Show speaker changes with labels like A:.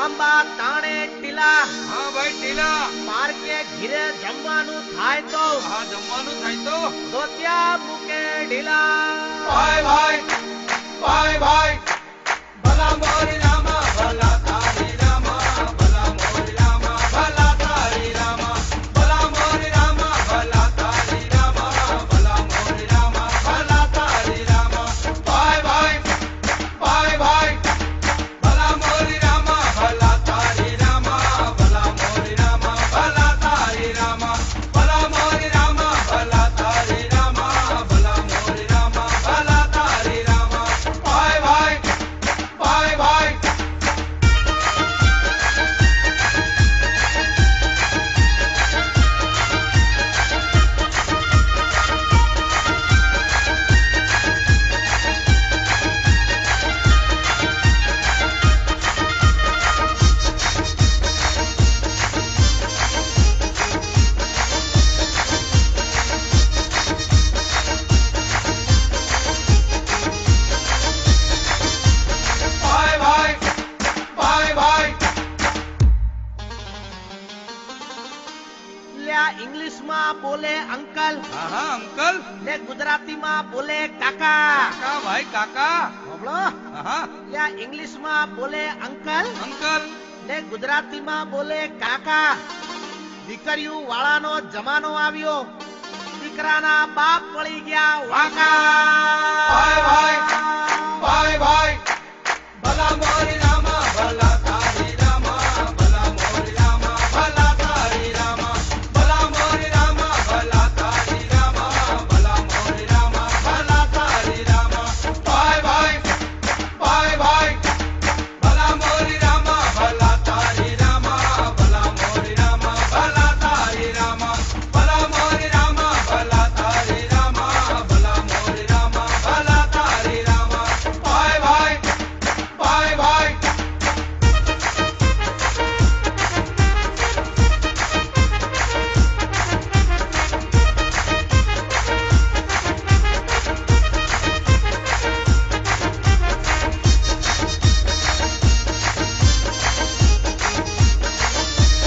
A: લાંબા તાણે ટીલા.
B: હા ભાઈ ટીલા.
A: પાર્કે ઘીરે જમવાનું થાય તો.
B: હા જમવાનું થાય તો.
A: ધોતિયા મૂકે ઢીલા.
B: ભાઈ ભાઈ ભાઈ ભાઈ ભલા મોરી રામા ભલા તારી રામા ભલા મોરી રામા ભલા તારી રામા ભલા મોરી રામા ભલા તારી રામા ભલા મોરી રામા ભલા તારી રામા ભાઈ ભાઈ ભાઈ ભાઈ ભલા મોરી રામા ભલા તારી રામા ભલા મોરી રામા ભલા તારી રામા ભલા મોરી રામા ભલા તારી રામા ભલા મોરી રામા ભલા તારી રામા ભાઈ ભાઈ ભાઈ ભાઈ ભાઈ ભાઈ ભાઈ ભાઈ
A: લ્યા ઇંગ્લિશમાં બોલે અંકલ
B: હા હા અંકલ
A: ને ગુજરાતીમાં બોલે કાકા.
B: કાકા ભાઈ કાકા
A: સાંભળો.
B: હા
A: લ્યા ઇંગ્લિશમાં બોલે અંકલ
B: અંકલ
A: ને ગુજરાતીમાં બોલે કાકા. દીકરીઓ વાળાનો જમાનો આવ્યો, દીકરાના બાપ પડી ગયા વાંકા.